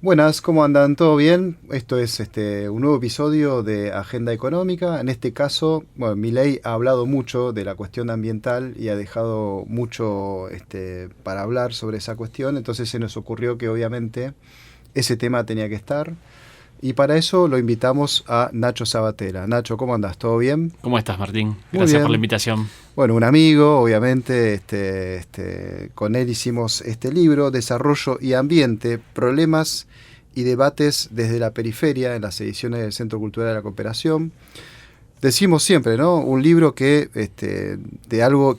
Buenas, ¿cómo andan? ¿Todo bien? Esto es un nuevo episodio de Agenda Económica. En este caso, bueno, Milei ha hablado mucho de la cuestión ambiental y ha dejado mucho para hablar sobre esa cuestión. Entonces se nos ocurrió que obviamente ese tema tenía que estar. Y para eso lo invitamos a Nacho Sabatella. Nacho, ¿cómo andas? ¿Todo bien? ¿Cómo estás, Martín? Muy Gracias por la bien. invitación. Bueno, un amigo, obviamente, con él hicimos este libro, Desarrollo y Ambiente, Problemas y Debates desde la Periferia, en las ediciones del Centro Cultural de la Cooperación. Decimos siempre, ¿no? Un libro que, que es de algo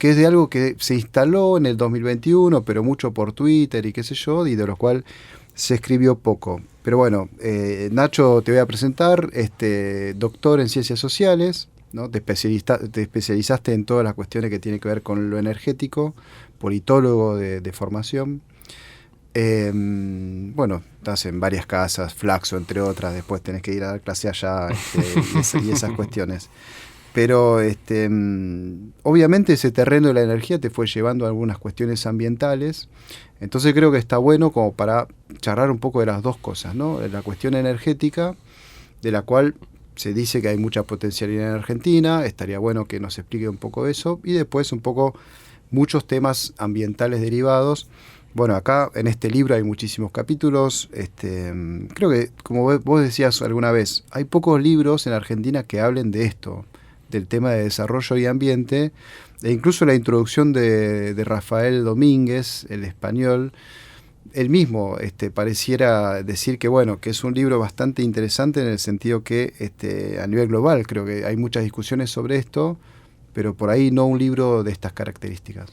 que se instaló en el 2021, pero mucho por Twitter y qué sé yo, y de lo cual se escribió poco. Pero bueno, Nacho, te voy a presentar, doctor en Ciencias Sociales, ¿no? Te especializaste en todas las cuestiones que tienen que ver con lo energético, politólogo de formación. Bueno, estás en varias casas, Flaxo entre otras, después tenés que ir a dar clase allá y esas cuestiones. Pero obviamente ese terreno de la energía te fue llevando a algunas cuestiones ambientales. Entonces creo que está bueno como para charlar un poco de las dos cosas, ¿no? La cuestión energética, de la cual se dice que hay mucha potencialidad en Argentina, estaría bueno que nos explique un poco eso, y después un poco muchos temas ambientales derivados. Bueno, acá en este libro hay muchísimos capítulos. Creo que, como vos decías alguna vez, hay pocos libros en Argentina que hablen de esto, del tema de desarrollo y ambiente, e incluso la introducción de Rafael Domínguez, el español, él mismo pareciera decir que bueno, que es un libro bastante interesante en el sentido que a nivel global creo que hay muchas discusiones sobre esto, pero por ahí no un libro de estas características.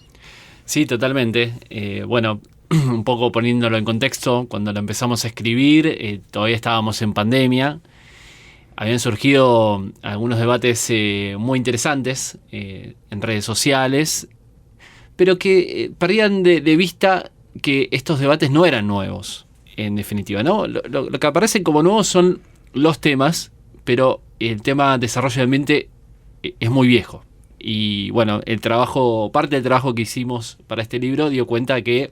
Sí, totalmente. Bueno, un poco poniéndolo en contexto, cuando lo empezamos a escribir, todavía estábamos en pandemia. Habían surgido algunos debates muy interesantes en redes sociales, pero que perdían de vista que estos debates no eran nuevos, en definitiva, ¿no? Lo que aparecen como nuevos son los temas, pero el tema desarrollo de ambiente es muy viejo. Y bueno, parte del trabajo que hicimos para este libro dio cuenta que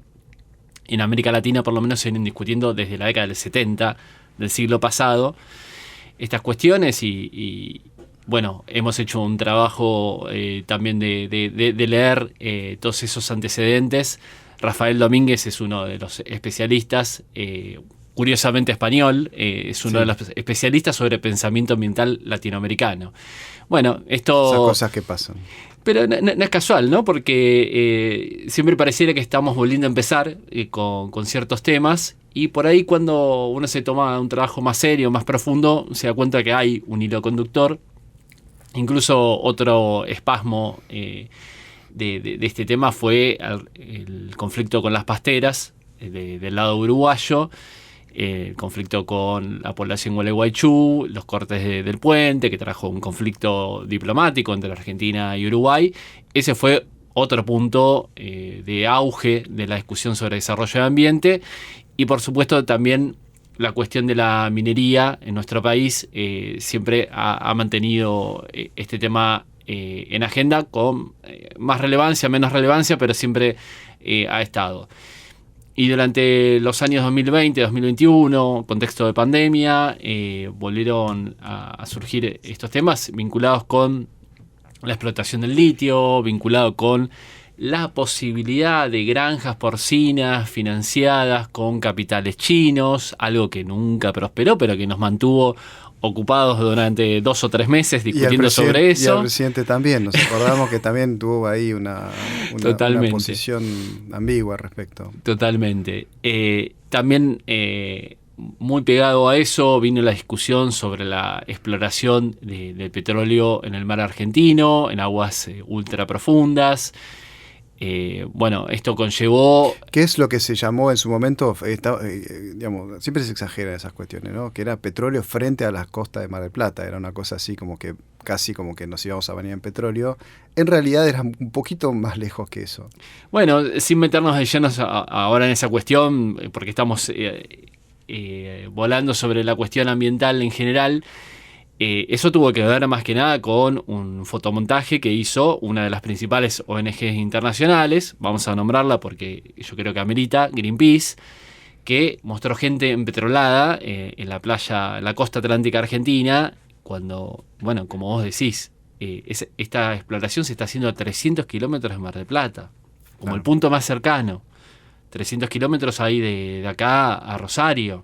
en América Latina por lo menos se vienen discutiendo desde la década del 70 del siglo pasado estas cuestiones bueno, hemos hecho un trabajo también de leer todos esos antecedentes. Rafael Domínguez es uno de los especialistas, curiosamente español, es uno de los especialistas sobre pensamiento ambiental latinoamericano. Bueno, esto... Esas cosas que pasan. Pero no es casual, ¿no? Porque siempre pareciera que estamos volviendo a empezar con ciertos temas, y por ahí cuando uno se toma un trabajo más serio, más profundo, se da cuenta que hay un hilo conductor. Incluso otro espasmo de este tema fue el conflicto con las pasteras del lado uruguayo, el conflicto con la población Gualeguaychú, los cortes del puente, que trajo un conflicto diplomático entre Argentina y Uruguay. Ese fue otro punto de auge de la discusión sobre desarrollo de ambiente. Y por supuesto también la cuestión de la minería en nuestro país siempre ha mantenido este tema en agenda con más relevancia, menos relevancia, pero siempre ha estado. Y durante los años 2020, 2021, contexto de pandemia, volvieron a surgir estos temas vinculados con la explotación del litio, vinculado con la posibilidad de granjas porcinas financiadas con capitales chinos, algo que nunca prosperó, pero que nos mantuvo ocupados durante 2 o 3 meses discutiendo sobre eso. Y el presidente también, nos acordamos que también tuvo ahí una posición ambigua al respecto. Totalmente. También muy pegado a eso vino la discusión sobre la exploración del petróleo en el mar argentino, en aguas ultra profundas. Bueno, esto conllevó... ¿Qué es lo que se llamó en su momento? Digamos, siempre se exagera esas cuestiones, ¿no? Que era petróleo frente a las costas de Mar del Plata. Era una cosa así como que casi como que nos íbamos a bañar en petróleo. En realidad era un poquito más lejos que eso. Bueno, sin meternos de llenos ahora en esa cuestión, porque estamos volando sobre la cuestión ambiental en general. Eso tuvo que ver más que nada con un fotomontaje que hizo una de las principales ONGs internacionales, vamos a nombrarla porque yo creo que amerita, Greenpeace, que mostró gente empetrolada en la playa, en la costa atlántica argentina, cuando, bueno, como vos decís, esta exploración se está haciendo a 300 kilómetros de Mar del Plata, como Claro. el punto más cercano. 300 kilómetros ahí de acá a Rosario.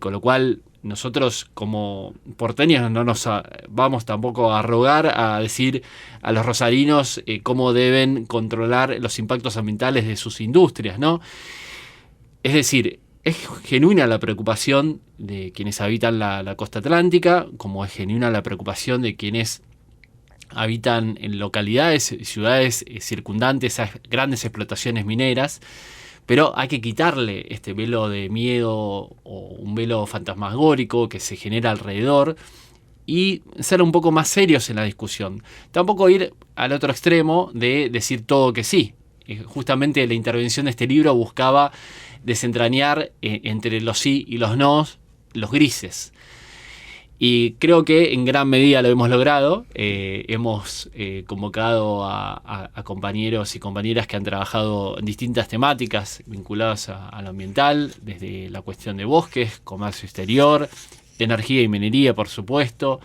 Con lo cual, nosotros como porteños no nos vamos tampoco a rogar a decir a los rosarinos cómo deben controlar los impactos ambientales de sus industrias, ¿no? Es decir, es genuina la preocupación de quienes habitan la costa atlántica, como es genuina la preocupación de quienes habitan en localidades y ciudades circundantes a grandes explotaciones mineras, pero hay que quitarle este velo de miedo o un velo fantasmagórico que se genera alrededor y ser un poco más serios en la discusión. Tampoco ir al otro extremo de decir todo que sí. Justamente la intervención de este libro buscaba desentrañar entre los sí y los no, los grises. Y creo que en gran medida lo hemos logrado. Hemos convocado a compañeros y compañeras que han trabajado en distintas temáticas vinculadas a lo ambiental, desde la cuestión de bosques, comercio exterior, energía y minería, por supuesto.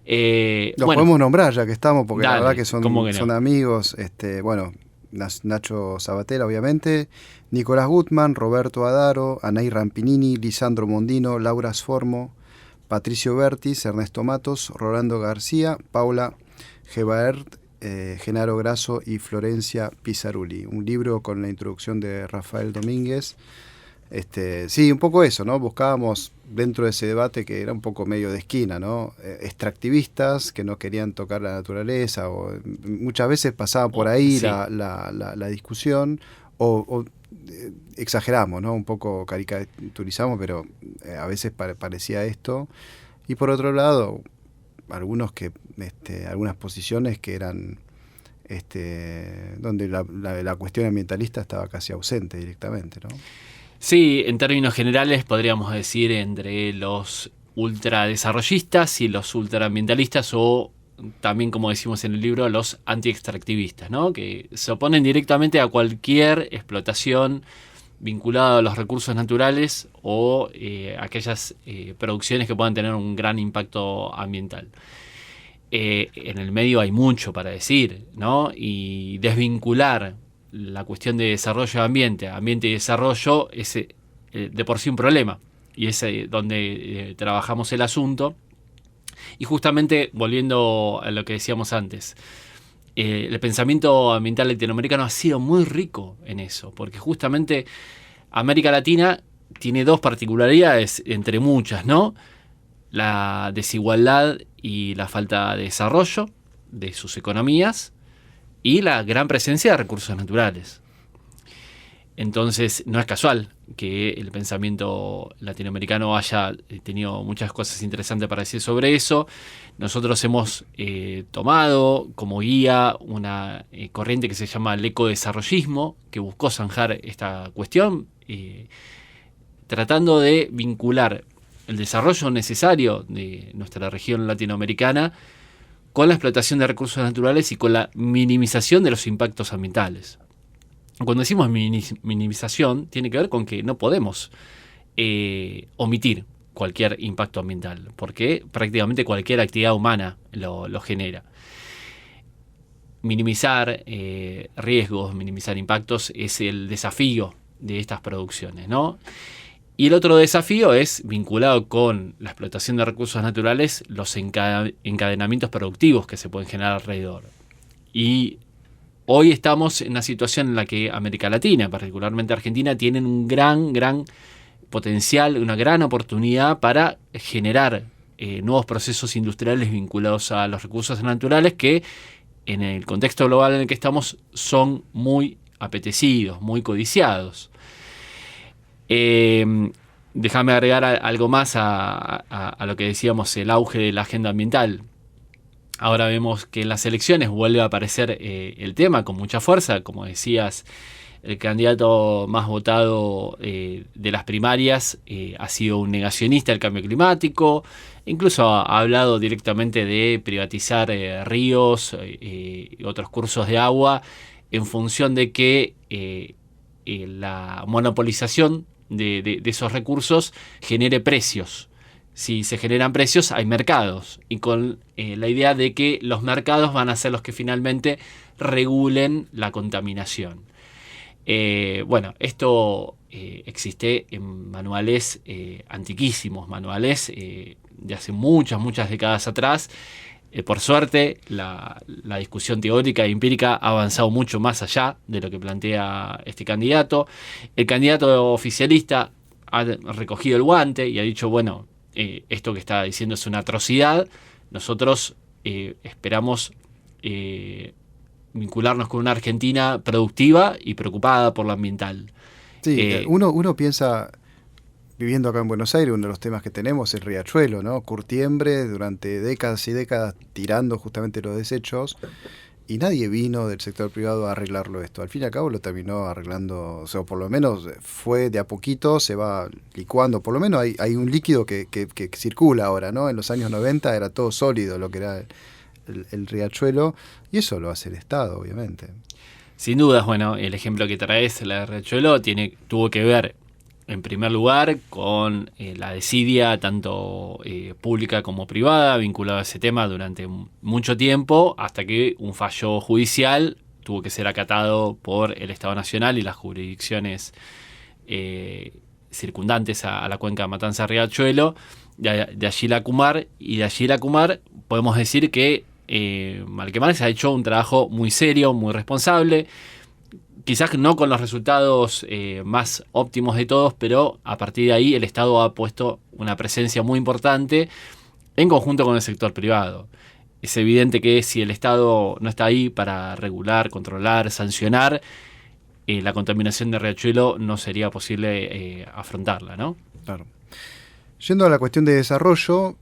Los podemos nombrar ya que estamos, porque dale, la verdad que son, ¿cómo que no? son amigos. Bueno, Nacho Sabatella, obviamente, Nicolás Gutman, Roberto Adaro, Anaí Rampinini, Lisandro Mondino, Laura Sformo, Patricio Bertis, Ernesto Matos, Rolando García, Paula Gebaert, Genaro Grasso y Florencia Pizzarulli. Un libro con la introducción de Rafael Domínguez. Sí, un poco eso, ¿no? Buscábamos dentro de ese debate que era un poco medio de esquina, ¿no? Extractivistas que no querían tocar la naturaleza, o muchas veces pasaba por ahí Sí. la discusión, o exageramos, ¿no? Un poco caricaturizamos, pero a veces parecía esto. Y por otro lado, algunas posiciones que eran donde la cuestión ambientalista estaba casi ausente directamente, ¿no? Sí, en términos generales podríamos decir entre los ultradesarrollistas y los ultraambientalistas, o también, como decimos en el libro, los antiextractivistas, ¿no? Que se oponen directamente a cualquier explotación vinculada a los recursos naturales o aquellas producciones que puedan tener un gran impacto ambiental. En el medio hay mucho para decir, ¿no? Y desvincular la cuestión de desarrollo de ambiente y desarrollo es de por sí un problema, y es donde trabajamos el asunto. Y justamente, volviendo a lo que decíamos antes, el pensamiento ambiental latinoamericano ha sido muy rico en eso, porque justamente América Latina tiene dos particularidades, entre muchas, ¿no? La desigualdad y la falta de desarrollo de sus economías, y la gran presencia de recursos naturales. Entonces, no es casual que el pensamiento latinoamericano haya tenido muchas cosas interesantes para decir sobre eso. Nosotros hemos tomado como guía una corriente que se llama el ecodesarrollismo, que buscó zanjar esta cuestión, tratando de vincular el desarrollo necesario de nuestra región latinoamericana con la explotación de recursos naturales y con la minimización de los impactos ambientales. Cuando decimos minimización, tiene que ver con que no podemos omitir cualquier impacto ambiental, porque prácticamente cualquier actividad humana lo genera. Minimizar riesgos, minimizar impactos es el desafío de estas producciones, ¿no? Y el otro desafío es, vinculado con la explotación de recursos naturales, los encadenamientos productivos que se pueden generar alrededor. Y hoy estamos en una situación en la que América Latina, particularmente Argentina, tienen un gran potencial, una gran oportunidad para generar nuevos procesos industriales vinculados a los recursos naturales que, en el contexto global en el que estamos, son muy apetecidos, muy codiciados. Déjame agregar algo más a lo que decíamos, el auge de la agenda ambiental. Ahora vemos que en las elecciones vuelve a aparecer el tema con mucha fuerza. Como decías, el candidato más votado de las primarias ha sido un negacionista del cambio climático. Incluso ha hablado directamente de privatizar ríos y otros cursos de agua en función de que la monopolización de esos recursos genere precios. Si se generan precios, hay mercados, y con la idea de que los mercados van a ser los que finalmente regulen la contaminación. Bueno, esto existe en manuales antiquísimos, manuales de hace muchas décadas atrás. Por suerte, la discusión teórica e empírica ha avanzado mucho más allá de lo que plantea este candidato. El candidato oficialista ha recogido el guante y ha dicho, bueno, esto que está diciendo es una atrocidad. Nosotros esperamos vincularnos con una Argentina productiva y preocupada por lo ambiental. Sí, uno piensa, viviendo acá en Buenos Aires, uno de los temas que tenemos es Riachuelo, ¿no? Curtiembre, durante décadas y décadas tirando justamente los desechos, y nadie vino del sector privado a arreglarlo esto. Al fin y al cabo lo terminó arreglando, o sea, por lo menos fue de a poquito, se va licuando, por lo menos hay un líquido que circula ahora, ¿no? En los años 90 era todo sólido lo que era el Riachuelo, y eso lo hace el Estado, obviamente. Sin dudas, bueno, el ejemplo que traes, la de Riachuelo, tuvo que ver, en primer lugar, con la desidia, tanto pública como privada, vinculada a ese tema durante mucho tiempo, hasta que un fallo judicial tuvo que ser acatado por el Estado Nacional y las jurisdicciones circundantes a la cuenca Matanza-Riachuelo, de allí la Kumar, y de allí la Kumar podemos decir que mal que mal se ha hecho un trabajo muy serio, muy responsable, quizás no con los resultados más óptimos de todos, pero a partir de ahí el Estado ha puesto una presencia muy importante en conjunto con el sector privado. Es evidente que si el Estado no está ahí para regular, controlar, sancionar, la contaminación de Riachuelo no sería posible afrontarla, ¿no? Claro. Yendo a la cuestión de desarrollo,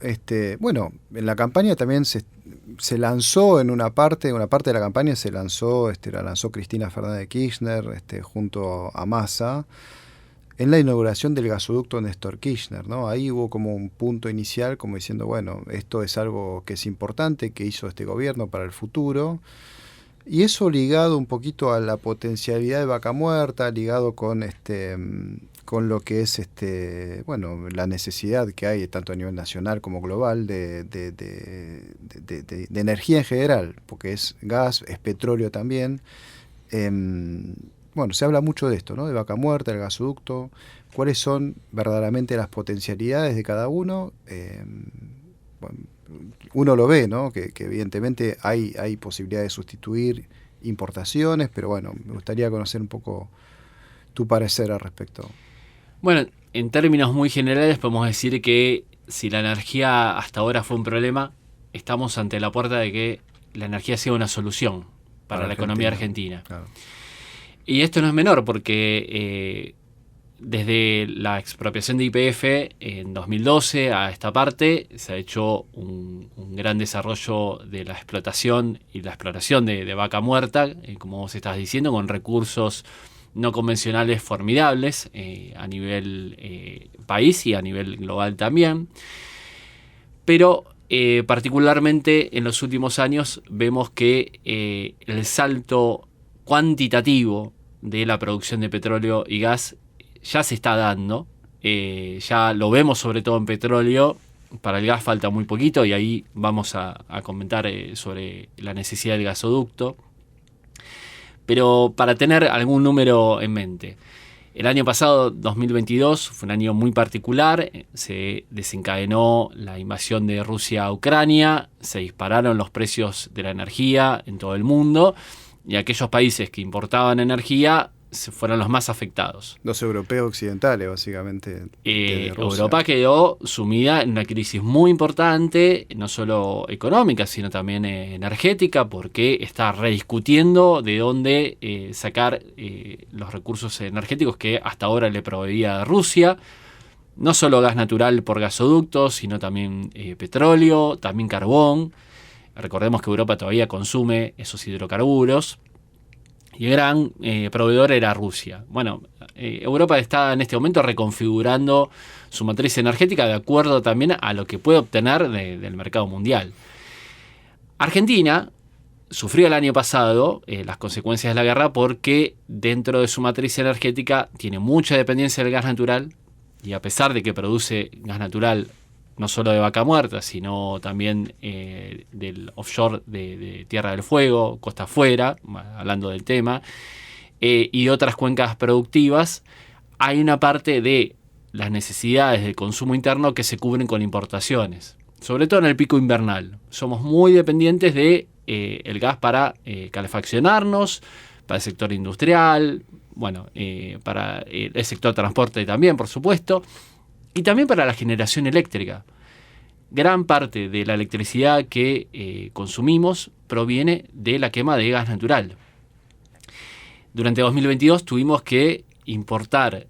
bueno, en la campaña también se lanzó en una parte de la campaña la lanzó Cristina Fernández de Kirchner, junto a Massa, en la inauguración del gasoducto Néstor Kirchner, ¿no? Ahí hubo como un punto inicial, como diciendo, bueno, esto es algo que es importante, que hizo este gobierno para el futuro, y eso ligado un poquito a la potencialidad de Vaca Muerta, ligado con lo que es bueno, la necesidad que hay tanto a nivel nacional como global de energía en general, porque es gas, es petróleo también. Bueno, se habla mucho de esto, ¿no? De Vaca Muerta, el gasoducto, cuáles son verdaderamente las potencialidades de cada uno. Bueno, uno lo ve, ¿no? Que evidentemente hay posibilidad de sustituir importaciones, pero bueno, me gustaría conocer un poco tu parecer al respecto. Bueno, en términos muy generales podemos decir que si la energía hasta ahora fue un problema, estamos ante la puerta de que la energía sea una solución para la economía argentina. Claro. Y esto no es menor porque desde la expropiación de YPF en 2012 a esta parte se ha hecho un gran desarrollo de la explotación y la exploración de Vaca Muerta, como vos estás diciendo, con recursos no convencionales formidables a nivel país y a nivel global también. Pero particularmente en los últimos años vemos que el salto cuantitativo de la producción de petróleo y gas ya se está dando. Ya lo vemos sobre todo en petróleo. Para el gas falta muy poquito y ahí vamos a comentar sobre la necesidad del gasoducto. Pero para tener algún número en mente, el año pasado, 2022, fue un año muy particular. Se desencadenó la invasión de Rusia a Ucrania, se dispararon los precios de la energía en todo el mundo y aquellos países que importaban energía fueron los más afectados. Los europeos occidentales, básicamente. Europa quedó sumida en una crisis muy importante, no solo económica, sino también energética, porque está rediscutiendo de dónde sacar los recursos energéticos que hasta ahora le proveía Rusia. No solo gas natural por gasoductos, sino también petróleo, también carbón. Recordemos que Europa todavía consume esos hidrocarburos. Y el gran proveedor era Rusia. Bueno, Europa está en este momento reconfigurando su matriz energética de acuerdo también a lo que puede obtener del mercado mundial. Argentina sufrió el año pasado las consecuencias de la guerra porque dentro de su matriz energética tiene mucha dependencia del gas natural, y a pesar de que produce gas natural no solo de Vaca Muerta, sino también del offshore de Tierra del Fuego, costa afuera, hablando del tema, y otras cuencas productivas, hay una parte de las necesidades del consumo interno que se cubren con importaciones, sobre todo en el pico invernal. Somos muy dependientes de el gas para calefaccionarnos, para el sector industrial, bueno, para el sector transporte también, por supuesto, y también para la generación eléctrica. Gran parte de la electricidad que consumimos proviene de la quema de gas natural. Durante 2022 tuvimos que importar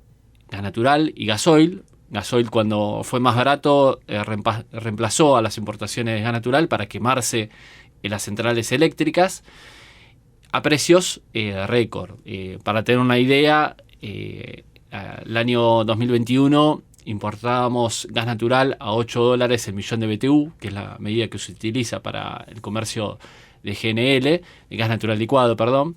gas natural y gasoil. Gasoil, cuando fue más barato, reemplazó a las importaciones de gas natural para quemarse en las centrales eléctricas a precios récord. Para tener una idea, el año 2021 importábamos gas natural a $8 el millón de BTU, que es la medida que se utiliza para el comercio de GNL, de gas natural licuado, perdón.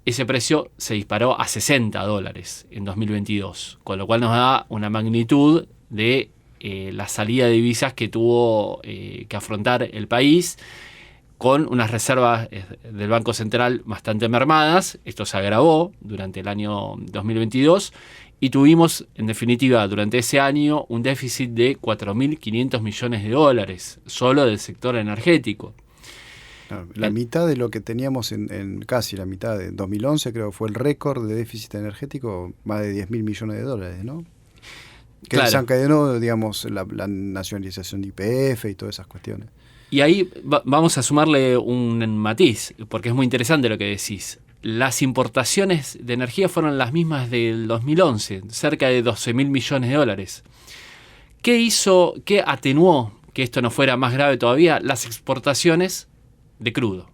Ese precio se disparó a $60 en 2022, con lo cual nos da una magnitud de la salida de divisas que tuvo que afrontar el país, con unas reservas del Banco Central bastante mermadas. Esto se agravó durante el año 2022 y tuvimos, en definitiva, durante ese año un déficit de $4.500 millones solo del sector energético. La mitad de lo que teníamos casi la mitad de 2011, creo que fue el récord de déficit energético, más de $10.000 millones, ¿no? Que claro, desencadenó, digamos, la nacionalización de YPF y todas esas cuestiones. Y ahí vamos a sumarle un matiz, porque es muy interesante lo que decís. Las importaciones de energía fueron las mismas del 2011, cerca de $12.000 millones. ¿Qué atenuó que esto no fuera más grave todavía? Las exportaciones de crudo,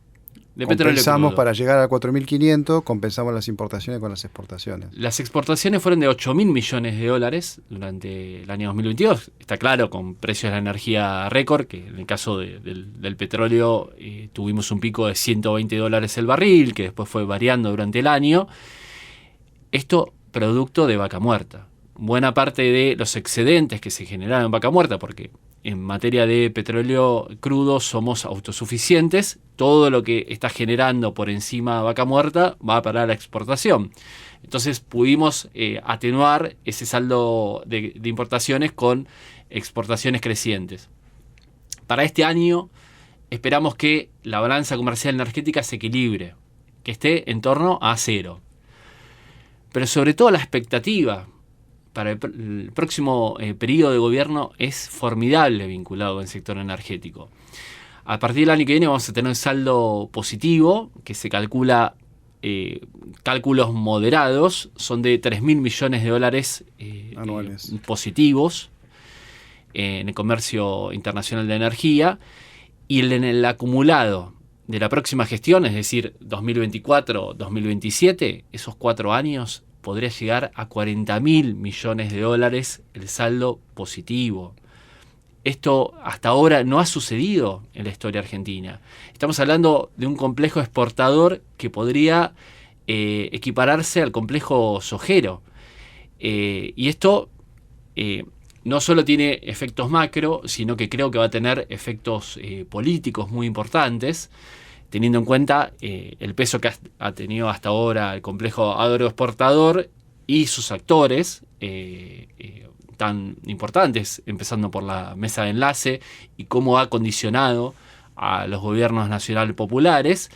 de petróleo Compensamos crudo. para llegar a 4.500, compensamos las importaciones con las exportaciones. Las exportaciones fueron de $8.000 millones durante el año 2022. Está claro, con precios de la energía récord, que en el caso del petróleo tuvimos un pico de $120 el barril, que después fue variando durante el año. Esto producto de Vaca Muerta. Buena parte de los excedentes que se generaron en Vaca Muerta, porque en materia de petróleo crudo somos autosuficientes, todo lo que está generando por encima de Vaca Muerta va para la exportación. Entonces pudimos atenuar ese saldo de importaciones con exportaciones crecientes. Para este año esperamos que la balanza comercial energética se equilibre, que esté en torno a cero. Pero sobre todo la expectativa para el próximo periodo de gobierno es formidable vinculado al sector energético. A partir del año que viene vamos a tener un saldo positivo que se calcula, cálculos moderados, son de $3.000 millones anuales positivos en el comercio internacional de energía, y en el acumulado de la próxima gestión, es decir, 2024-2027, esos 4 años, podría llegar a $40.000 millones el saldo positivo. Esto hasta ahora no ha sucedido en la historia argentina. Estamos hablando de un complejo exportador que podría equipararse al complejo sojero. Y esto no solo tiene efectos macro, sino que creo que va a tener efectos políticos muy importantes, teniendo en cuenta el peso que ha tenido hasta ahora el complejo agroexportador y sus actores tan importantes, empezando por la mesa de enlace y cómo ha condicionado a los gobiernos nacionales populares.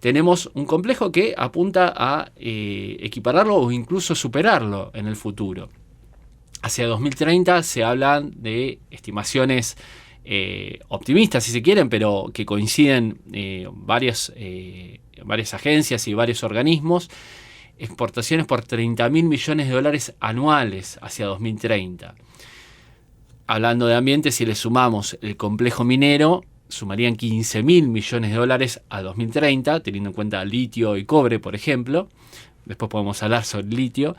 Tenemos un complejo que apunta a equipararlo o incluso superarlo en el futuro. Hacia 2030 se hablan de estimaciones optimistas, si se quieren, pero que coinciden varias agencias y varios organismos. Exportaciones por $30.000 millones anuales hacia 2030. Hablando de ambiente, si le sumamos el complejo minero, sumarían $15.000 millones a 2030, teniendo en cuenta litio y cobre, por ejemplo. Después podemos hablar sobre el litio.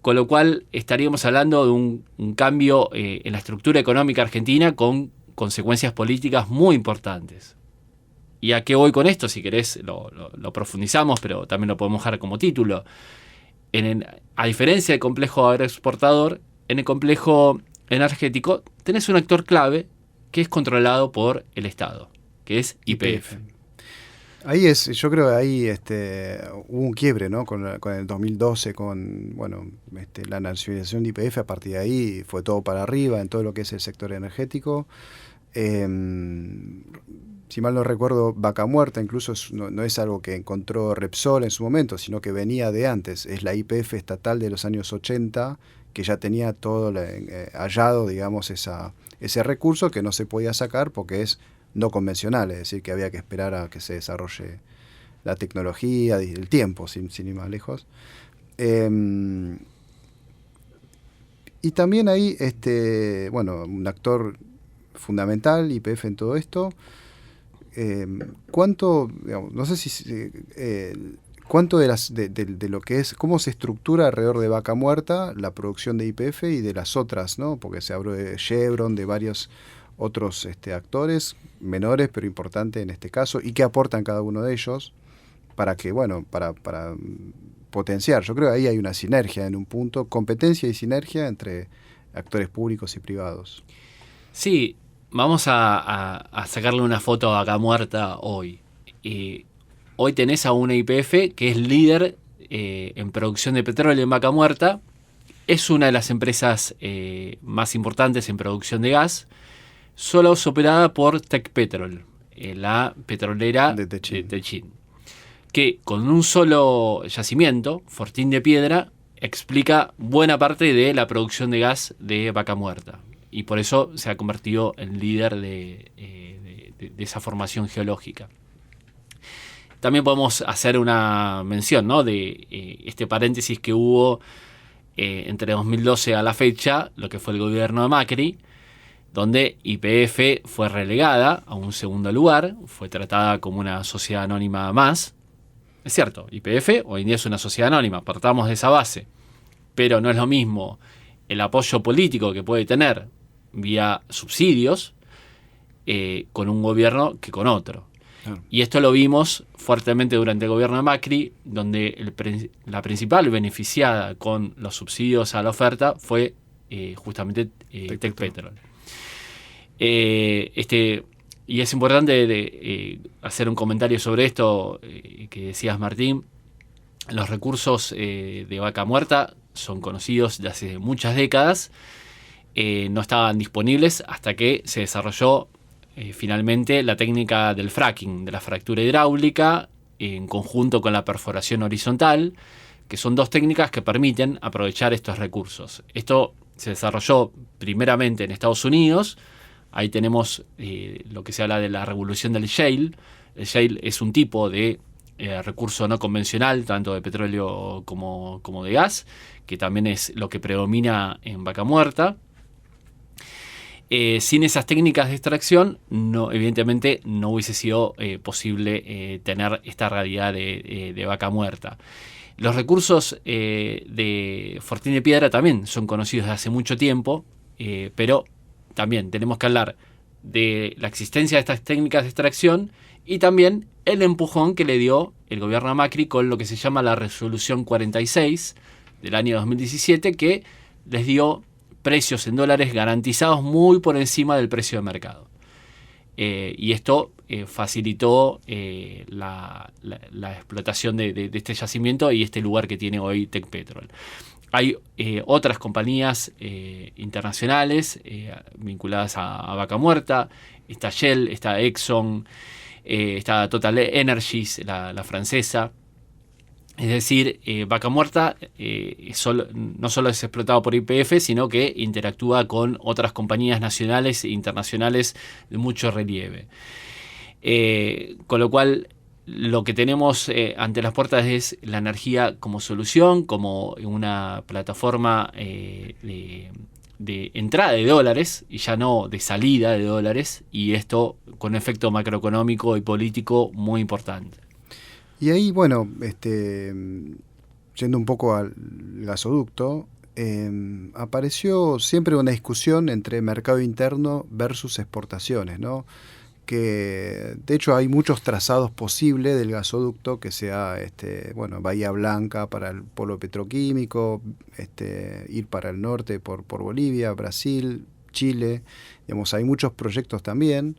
Con lo cual estaríamos hablando de un cambio en la estructura económica argentina con consecuencias políticas muy importantes. ¿Y a qué voy con esto? Si querés lo profundizamos, pero también lo podemos dejar como título. A diferencia del complejo agroexportador, en el complejo energético tenés un actor clave que es controlado por el Estado, que es YPF. Yo creo que ahí hubo un quiebre, ¿no? Con el 2012, con la nacionalización de YPF. A partir de ahí fue todo para arriba en todo lo que es el sector energético. Si mal no recuerdo, Vaca Muerta incluso no es algo que encontró Repsol en su momento, sino que venía de antes. Es la YPF estatal de los años 80 que ya tenía todo hallado, digamos, ese recurso que no se podía sacar porque es no convencional, es decir, que había que esperar a que se desarrolle la tecnología y el tiempo, sin ir más lejos. Y también hay un actor fundamental, YPF, en todo esto. ¿Cuánto, digamos, no sé si cuánto de lo que es, cómo se estructura alrededor de Vaca Muerta la producción de YPF y de las otras, ¿no? Porque se habló de Chevron, de varios otros actores menores pero importantes en este caso, y qué aportan cada uno de ellos para potenciar. Yo creo que ahí hay una sinergia en un punto, competencia y sinergia entre actores públicos y privados. Sí, vamos a sacarle una foto a Vaca Muerta hoy. Hoy tenés a una YPF que es líder en producción de petróleo en Vaca Muerta. Es una de las empresas más importantes en producción de gas. Solo es operada por Tecpetrol, la petrolera de Techín, que con un solo yacimiento, Fortín de Piedra, explica buena parte de la producción de gas de Vaca Muerta. Y por eso se ha convertido en líder de esa formación geológica. También podemos hacer una mención, ¿no?, de este paréntesis que hubo entre 2012 a la fecha, lo que fue el gobierno de Macri, donde YPF fue relegada a un segundo lugar, fue tratada como una sociedad anónima más. Es cierto, YPF hoy en día es una sociedad anónima, partamos de esa base, pero no es lo mismo el apoyo político que puede tener vía subsidios con un gobierno que con otro. Y esto lo vimos fuertemente durante el gobierno de Macri, donde la principal beneficiada con los subsidios a la oferta fue justamente Tecpetrol. Y es importante hacer un comentario sobre esto que decías, Martín. Los recursos de Vaca Muerta son conocidos de hace muchas décadas. No estaban disponibles hasta que se desarrolló finalmente la técnica del fracking, de la fractura hidráulica, en conjunto con la perforación horizontal, que son dos técnicas que permiten aprovechar estos recursos. Esto se desarrolló primeramente en Estados Unidos. Ahí tenemos lo que se habla de la revolución del shale. El shale es un tipo de recurso no convencional, tanto de petróleo como de gas, que también es lo que predomina en Vaca Muerta. Sin esas técnicas de extracción, evidentemente no hubiese sido posible tener esta realidad de Vaca Muerta. Los recursos de Fortín de Piedra también son conocidos desde hace mucho tiempo, pero también tenemos que hablar de la existencia de estas técnicas de extracción y también el empujón que le dio el gobierno de Macri con lo que se llama la Resolución 46 del año 2017, que les dio precios en dólares garantizados muy por encima del precio de mercado. Y esto facilitó la explotación de este yacimiento y este lugar que tiene hoy Tecpetrol. Hay otras compañías internacionales vinculadas a Vaca Muerta. Está Shell, está Exxon, está Total Energies, la francesa. Es decir, Vaca Muerta no solo es explotado por YPF, sino que interactúa con otras compañías nacionales e internacionales de mucho relieve. Con lo cual, lo que tenemos ante las puertas es la energía como solución, como una plataforma de entrada de dólares y ya no de salida de dólares, y esto con un efecto macroeconómico y político muy importante. Y ahí, bueno, yendo un poco al gasoducto, apareció siempre una discusión entre mercado interno versus exportaciones, ¿no? que de hecho hay muchos trazados posibles del gasoducto, que sea Bahía Blanca para el polo petroquímico, ir para el norte por Bolivia, Brasil, Chile. Digamos, hay muchos proyectos también.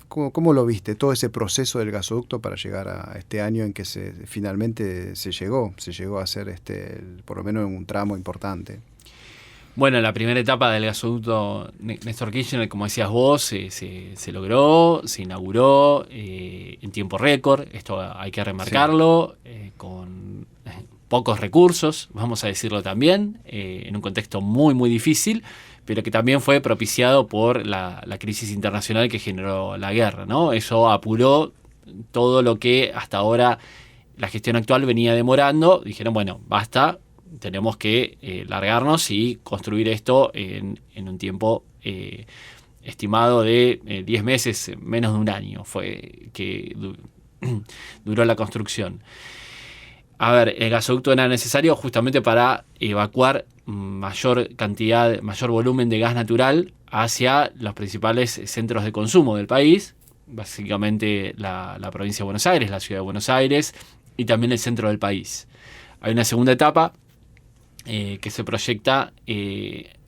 ¿Cómo lo viste todo ese proceso del gasoducto para llegar a este año en que finalmente se llegó a hacer por lo menos en un tramo importante? Bueno, la primera etapa del gasoducto Néstor Kirchner, como decías vos, se logró, se inauguró en tiempo récord. Esto hay que remarcarlo, con pocos recursos, vamos a decirlo también, en un contexto muy, muy difícil, pero que también fue propiciado por la crisis internacional que generó la guerra, ¿no? Eso apuró todo lo que hasta ahora la gestión actual venía demorando. Dijeron, bueno, basta, tenemos que largarnos y construir esto en un tiempo estimado de 10 meses, menos de un año fue que duró la construcción. A ver, el gasoducto era necesario justamente para evacuar mayor volumen de gas natural hacia los principales centros de consumo del país, básicamente la provincia de Buenos Aires, la ciudad de Buenos Aires y también el centro del país. Hay una segunda etapa que se proyecta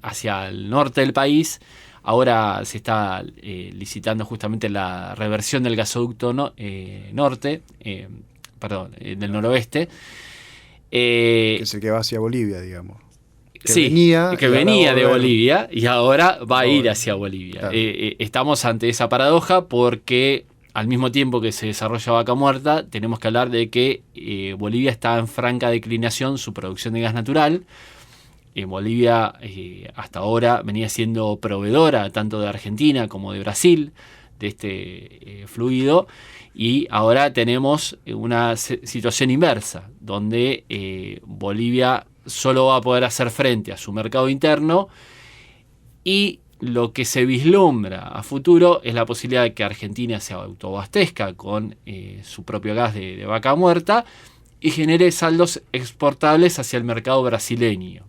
hacia el norte del país. Ahora se está licitando justamente la reversión del gasoducto del noroeste. Que es el que va hacia Bolivia, digamos. Que venía de Bolivia y ahora va a ir hacia Bolivia. Claro. Estamos ante esa paradoja porque al mismo tiempo que se desarrolla Vaca Muerta, tenemos que hablar de que Bolivia está en franca declinación su producción de gas natural. Bolivia hasta ahora venía siendo proveedora tanto de Argentina como de Brasil de este fluido, y ahora tenemos una situación inversa, donde Bolivia solo va a poder hacer frente a su mercado interno, y lo que se vislumbra a futuro es la posibilidad de que Argentina se autoabastezca con su propio gas de Vaca Muerta y genere saldos exportables hacia el mercado brasileño.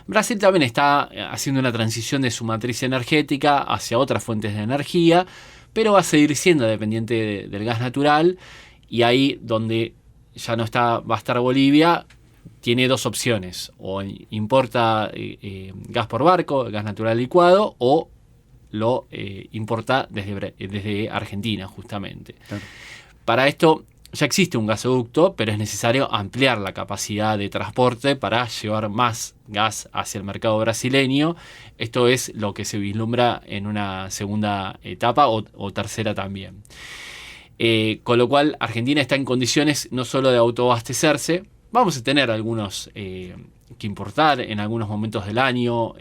Brasil también está haciendo una transición de su matriz energética hacia otras fuentes de energía, pero va a seguir siendo dependiente del gas natural, y ahí donde ya no va a estar Bolivia, tiene dos opciones: o importa gas por barco, gas natural licuado, o lo importa desde Argentina, justamente. Claro. Para esto ya existe un gasoducto, pero es necesario ampliar la capacidad de transporte para llevar más gas hacia el mercado brasileño. Esto es lo que se vislumbra en una segunda etapa o tercera también. Con lo cual Argentina está en condiciones no solo de autoabastecerse. Vamos a tener algunos que importar en algunos momentos del año,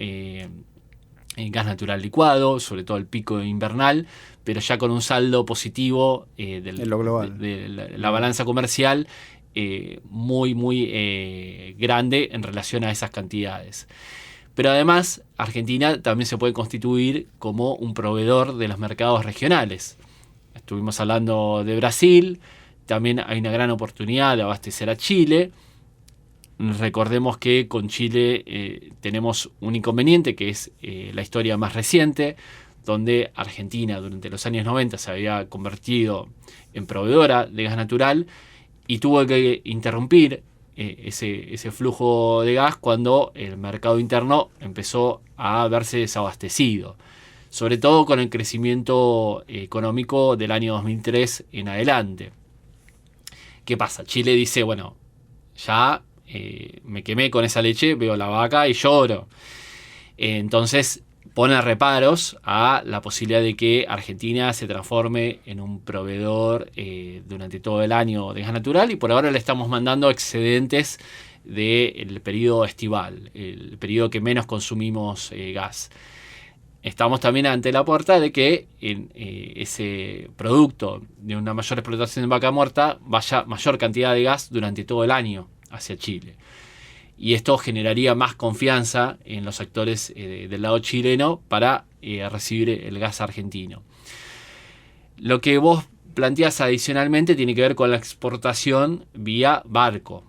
gas natural licuado, sobre todo el pico invernal, pero ya con un saldo positivo en lo global, de la balanza comercial muy, muy grande en relación a esas cantidades. Pero además, Argentina también se puede constituir como un proveedor de los mercados regionales. Estuvimos hablando de Brasil, también hay una gran oportunidad de abastecer a Chile. Recordemos que con Chile tenemos un inconveniente, que es la historia más reciente, donde Argentina durante los años 90 se había convertido en proveedora de gas natural y tuvo que interrumpir ese flujo de gas cuando el mercado interno empezó a verse desabastecido, sobre todo con el crecimiento económico del año 2003 en adelante. ¿Qué pasa? Chile dice, bueno, ya me quemé con esa leche, veo la vaca y lloro. Entonces pone reparos a la posibilidad de que Argentina se transforme en un proveedor durante todo el año de gas natural, y por ahora le estamos mandando excedentes del periodo estival, el periodo que menos consumimos gas. Estamos también ante la puerta de que ese producto de una mayor explotación de Vaca Muerta vaya mayor cantidad de gas durante todo el año hacia Chile. Y esto generaría más confianza en los actores del lado chileno para recibir el gas argentino. Lo que vos planteás adicionalmente tiene que ver con la exportación vía barco,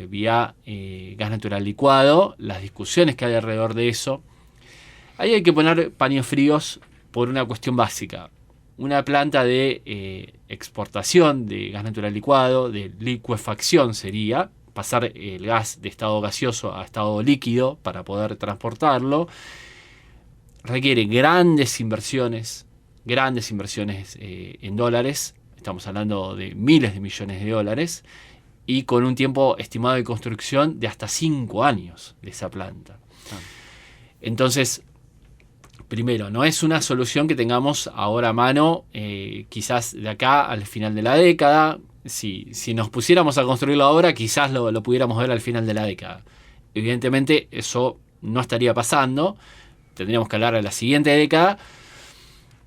vía gas natural licuado, las discusiones que hay alrededor de eso. Ahí hay que poner paños fríos por una cuestión básica. Una planta de exportación de gas natural licuado, de licuefacción sería, pasar el gas de estado gaseoso a estado líquido para poder transportarlo, requiere grandes inversiones en dólares, estamos hablando de miles de millones de dólares, y con un tiempo estimado de construcción de hasta 5 años de esa planta. Entonces, primero, no es una solución que tengamos ahora a mano, quizás de acá al final de la década. Si nos pusiéramos a construirlo ahora, quizás lo pudiéramos ver al final de la década. Evidentemente, eso no estaría pasando. Tendríamos que hablar de la siguiente década.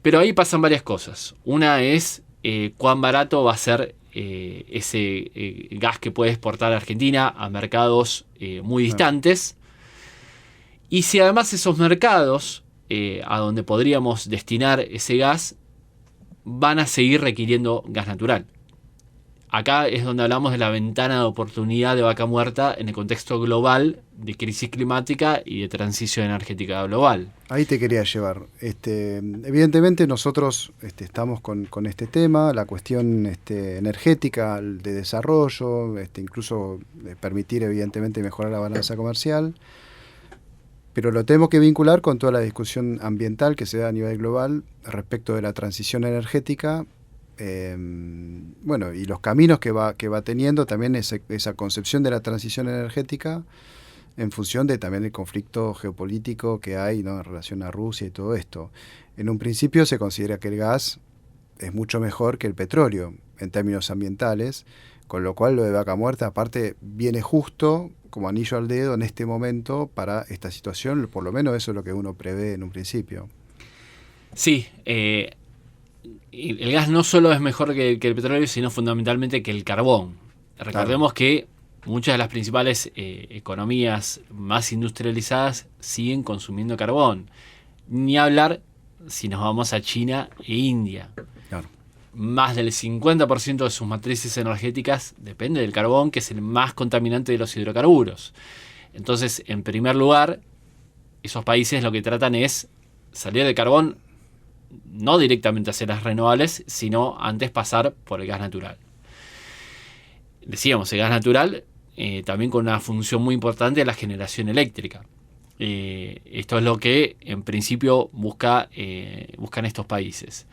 Pero ahí pasan varias cosas. Una es cuán barato va a ser ese gas que puede exportar a Argentina a mercados muy distantes. Y si además esos mercados a donde podríamos destinar ese gas van a seguir requiriendo gas natural. Acá es donde hablamos de la ventana de oportunidad de Vaca Muerta en el contexto global de crisis climática y de transición energética global. Ahí te quería llevar. Evidentemente nosotros estamos con este tema, la cuestión energética, de desarrollo, incluso de permitir evidentemente mejorar la balanza comercial, pero lo tenemos que vincular con toda la discusión ambiental que se da a nivel global respecto de la transición energética. Y los caminos que va teniendo también esa concepción de la transición energética en función de también el conflicto geopolítico que hay, ¿no?, en relación a Rusia y todo esto. En un principio se considera que el gas es mucho mejor que el petróleo en términos ambientales, con lo cual lo de Vaca Muerta aparte viene justo como anillo al dedo en este momento para esta situación, por lo menos eso es lo que uno prevé en un principio. Sí, el gas no solo es mejor que el petróleo, sino fundamentalmente que el carbón. Recordemos que muchas de las principales economías más industrializadas siguen consumiendo carbón. Ni hablar si nos vamos a China e India. Claro. Más del 50% de sus matrices energéticas depende del carbón, que es el más contaminante de los hidrocarburos. Entonces, en primer lugar, esos países lo que tratan es salir del carbón, no directamente hacia las renovables, sino antes pasar por el gas natural. Decíamos, el gas natural también con una función muy importante de la generación eléctrica. Esto es lo que en principio buscan estos países.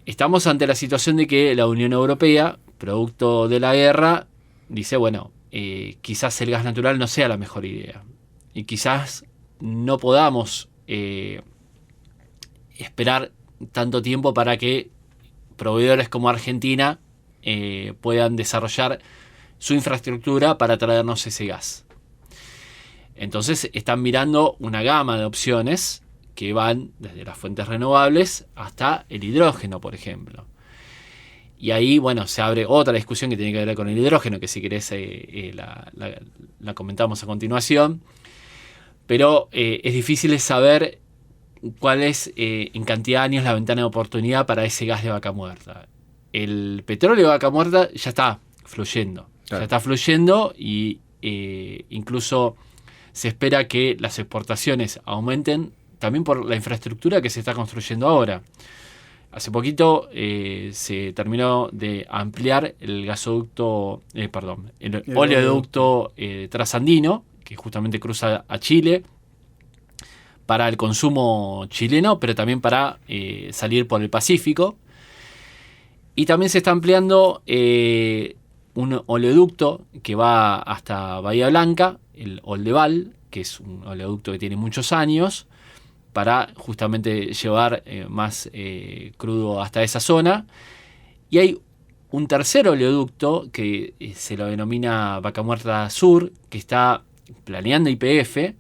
Estamos ante la situación de que la Unión Europea, producto de la guerra, dice, bueno, quizás el gas natural no sea la mejor idea. Y quizás no podamos esperar tanto tiempo para que proveedores como Argentina puedan desarrollar su infraestructura para traernos ese gas. Entonces están mirando una gama de opciones que van desde las fuentes renovables hasta el hidrógeno, por ejemplo. Y ahí, bueno, se abre otra discusión que tiene que ver con el hidrógeno, que si querés la comentamos a continuación. Pero es difícil saber cuál es en cantidad de años la ventana de oportunidad para ese gas de Vaca Muerta. El petróleo de Vaca Muerta ya está fluyendo. Claro. Ya está fluyendo y incluso se espera que las exportaciones aumenten también por la infraestructura que se está construyendo ahora. Hace poquito se terminó de ampliar el oleoducto trasandino, que justamente cruza a Chile, para el consumo chileno, pero también para salir por el Pacífico. Y también se está ampliando un oleoducto que va hasta Bahía Blanca, el Oldeval, que es un oleoducto que tiene muchos años, para justamente llevar más crudo hasta esa zona. Y hay un tercer oleoducto que se lo denomina Vaca Muerta Sur, que está planeando YPF,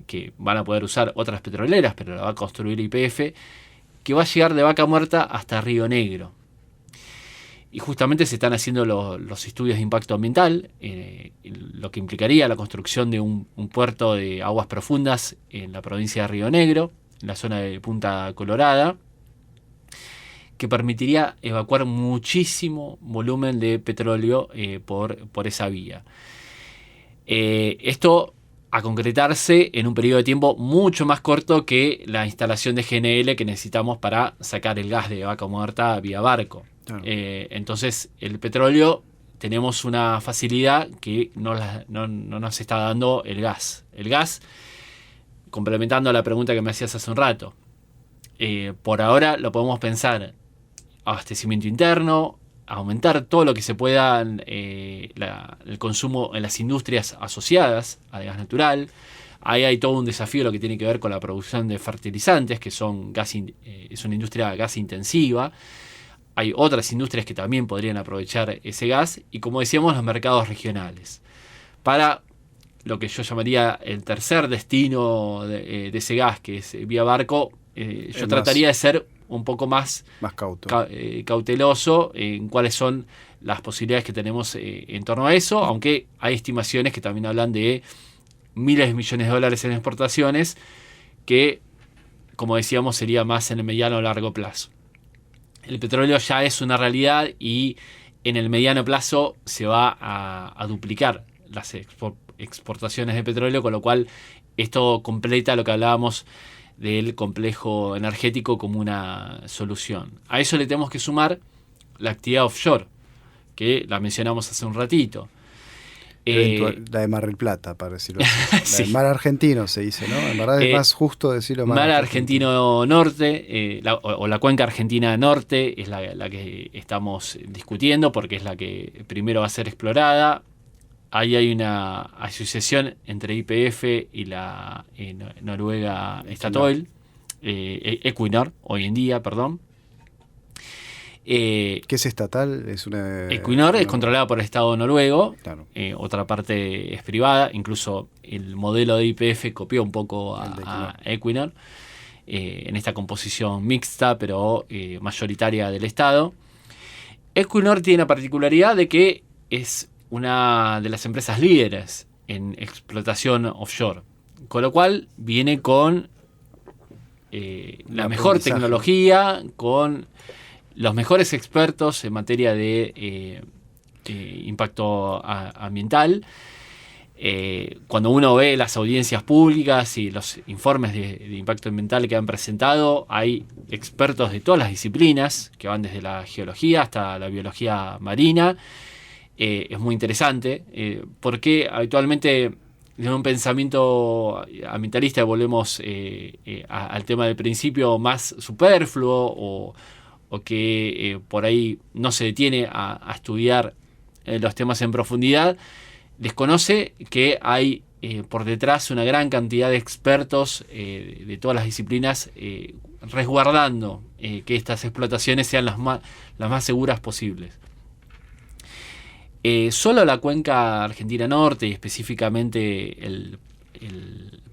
que van a poder usar otras petroleras, pero la va a construir YPF, que va a llegar de Vaca Muerta hasta Río Negro. Y justamente se están haciendo los estudios de impacto ambiental, lo que implicaría la construcción de un puerto de aguas profundas en la provincia de Río Negro, en la zona de Punta Colorada, que permitiría evacuar muchísimo volumen de petróleo por esa vía. Esto a concretarse en un periodo de tiempo mucho más corto que la instalación de GNL que necesitamos para sacar el gas de Vaca Muerta vía barco. Claro. Entonces, el petróleo, tenemos una facilidad que no nos está dando el gas. El gas, complementando la pregunta que me hacías hace un rato, por ahora lo podemos pensar abastecimiento interno, aumentar todo lo que se pueda el consumo en las industrias asociadas al gas natural. Ahí hay todo un desafío lo que tiene que ver con la producción de fertilizantes, que es una industria gas intensiva. Hay otras industrias que también podrían aprovechar ese gas. Y como decíamos, los mercados regionales. Para lo que yo llamaría el tercer destino de ese gas, que es vía barco, yo trataría de ser un poco más cauto. Cauteloso en cuáles son las posibilidades que tenemos en torno a eso, aunque hay estimaciones que también hablan de miles de millones de dólares en exportaciones, que, como decíamos, sería más en el mediano o largo plazo. El petróleo ya es una realidad y en el mediano plazo se va a duplicar las exportaciones de petróleo, con lo cual esto completa lo que hablábamos del complejo energético como una solución. A eso le tenemos que sumar la actividad offshore, que la mencionamos hace un ratito. La de Mar del Plata, para decirlo así. Sí. La del mar argentino se dice, ¿no? En verdad es más justo decirlo mar argentino norte, la cuenca argentina norte es la que estamos discutiendo, porque es la que primero va a ser explorada. Ahí hay una asociación entre YPF y la Noruega Statoil, Equinor, hoy en día, perdón. ¿Qué es estatal? Equinor es controlada por el Estado noruego, claro. Otra parte es privada, incluso el modelo de YPF copió un poco a Equinor, en esta composición mixta, pero mayoritaria del Estado. Equinor tiene la particularidad de que es una de las empresas líderes en explotación offshore, con lo cual viene con la mejor tecnología, con los mejores expertos en materia de impacto ambiental. Cuando uno ve las audiencias públicas y los informes de impacto ambiental que han presentado, hay expertos de todas las disciplinas, que van desde la geología hasta la biología marina. Es muy interesante, porque habitualmente en un pensamiento ambientalista volvemos al tema del principio más superfluo o que por ahí no se detiene a estudiar los temas en profundidad. Desconoce que hay por detrás una gran cantidad de expertos de todas las disciplinas resguardando que estas explotaciones sean las más seguras posibles. Solo la cuenca argentina norte, y específicamente el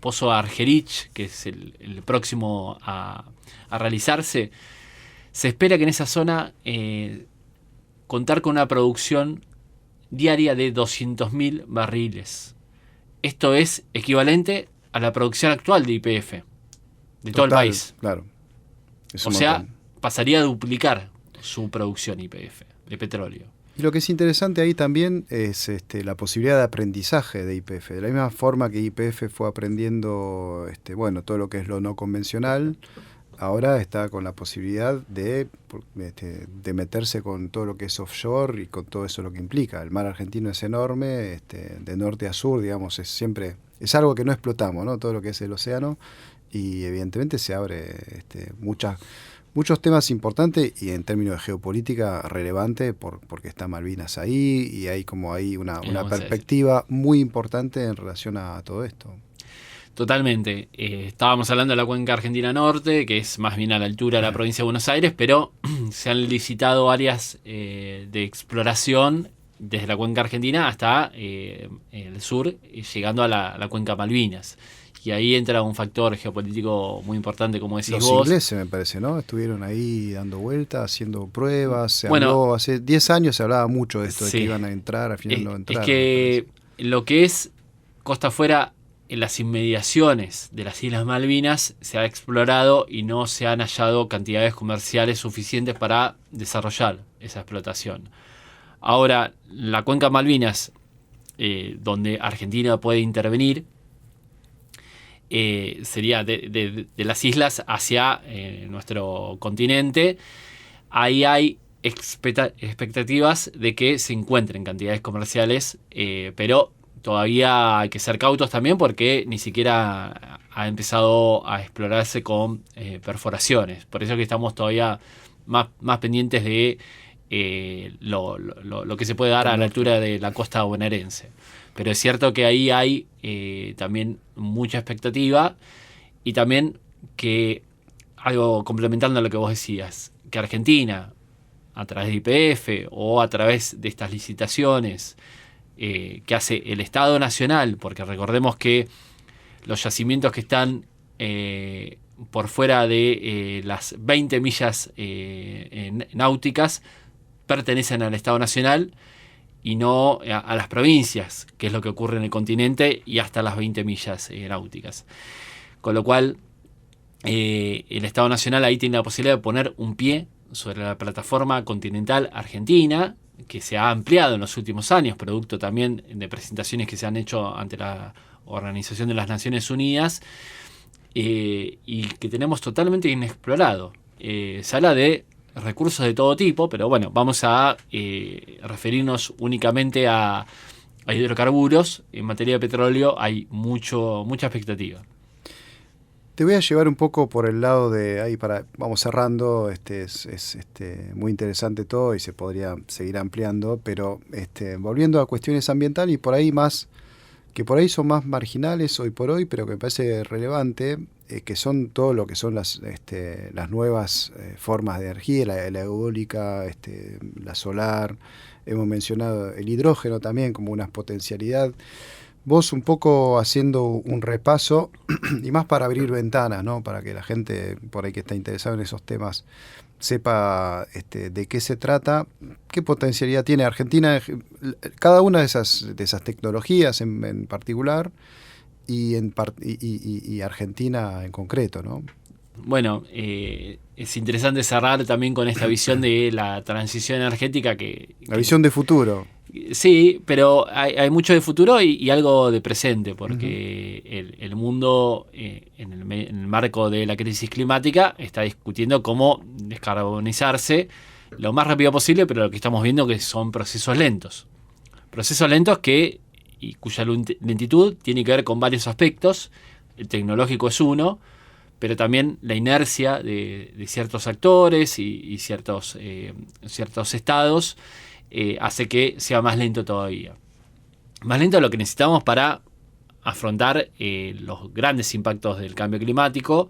pozo Argerich, que es el próximo a realizarse, se espera que en esa zona contar con una producción diaria de 200.000 barriles. Esto es equivalente a la producción actual de YPF, de todo el país. Claro. O sea, pasaría a duplicar su producción YPF de petróleo. Y lo que es interesante ahí también es la posibilidad de aprendizaje de YPF. De la misma forma que YPF fue aprendiendo todo lo que es lo no convencional, ahora está con la posibilidad de meterse con todo lo que es offshore y con todo eso lo que implica. El mar argentino es enorme, de norte a sur, digamos, es algo que no explotamos, ¿no? Todo lo que es el océano, y evidentemente se abre muchos temas importantes y en términos de geopolítica relevante porque está Malvinas ahí y hay una perspectiva muy importante en relación a todo esto. Totalmente. Estábamos hablando de la cuenca argentina norte, que es más bien a la altura de la provincia de Buenos Aires, pero se han licitado áreas de exploración desde la cuenca argentina hasta el sur, llegando a la cuenca Malvinas. Y ahí entra un factor geopolítico muy importante, como decís vos. Los ingleses, me parece, ¿no? Estuvieron ahí dando vueltas, haciendo pruebas. Habló, hace 10 años se hablaba mucho de esto, de que iban a entrar, al final no entraron. Es que lo que es costa afuera, en las inmediaciones de las Islas Malvinas, se ha explorado y no se han hallado cantidades comerciales suficientes para desarrollar esa explotación. Ahora, la cuenca Malvinas, donde Argentina puede intervenir, sería de las islas hacia nuestro continente. Ahí hay expectativas de que se encuentren cantidades comerciales, pero todavía hay que ser cautos también porque ni siquiera ha empezado a explorarse con perforaciones. Por eso que estamos todavía más pendientes de lo que se puede dar a la altura de la costa bonaerense. Pero es cierto que ahí hay también mucha expectativa, y también que, algo complementando a lo que vos decías, que Argentina, a través de YPF o a través de estas licitaciones que hace el Estado Nacional, porque recordemos que los yacimientos que están por fuera de las 20 millas náuticas pertenecen al Estado Nacional y no a las provincias, que es lo que ocurre en el continente, y hasta las 20 millas náuticas. Con lo cual, el Estado Nacional ahí tiene la posibilidad de poner un pie sobre la plataforma continental argentina, que se ha ampliado en los últimos años, producto también de presentaciones que se han hecho ante la Organización de las Naciones Unidas, y que tenemos totalmente inexplorado. Se habla de recursos de todo tipo, pero bueno, vamos a referirnos únicamente a hidrocarburos. En materia de petróleo hay mucha expectativa. Te voy a llevar un poco por el lado de ahí, vamos cerrando. Es muy interesante todo y se podría seguir ampliando, pero volviendo a cuestiones ambientales y por ahí más, que por ahí son más marginales hoy por hoy, pero que me parece relevante, que son todo lo que son las nuevas formas de energía, la eólica, la solar. Hemos mencionado el hidrógeno también como una potencialidad. Vos un poco haciendo un repaso, y más para abrir ventanas, ¿no? Para que la gente por ahí que está interesada en esos temas sepa de qué se trata, qué potencialidad tiene Argentina, cada una de esas tecnologías en particular, y Argentina en concreto, ¿no? Bueno, es interesante cerrar también con esta visión de la transición energética La visión de futuro. Sí, pero hay mucho de futuro y algo de presente, porque el mundo, en el marco de la crisis climática, está discutiendo cómo descarbonizarse lo más rápido posible, pero lo que estamos viendo que son procesos lentos. Procesos lentos cuya lentitud tiene que ver con varios aspectos. El tecnológico es uno, pero también la inercia de ciertos actores y ciertos estados hace que sea más lento todavía. Más lento de lo que necesitamos para afrontar los grandes impactos del cambio climático.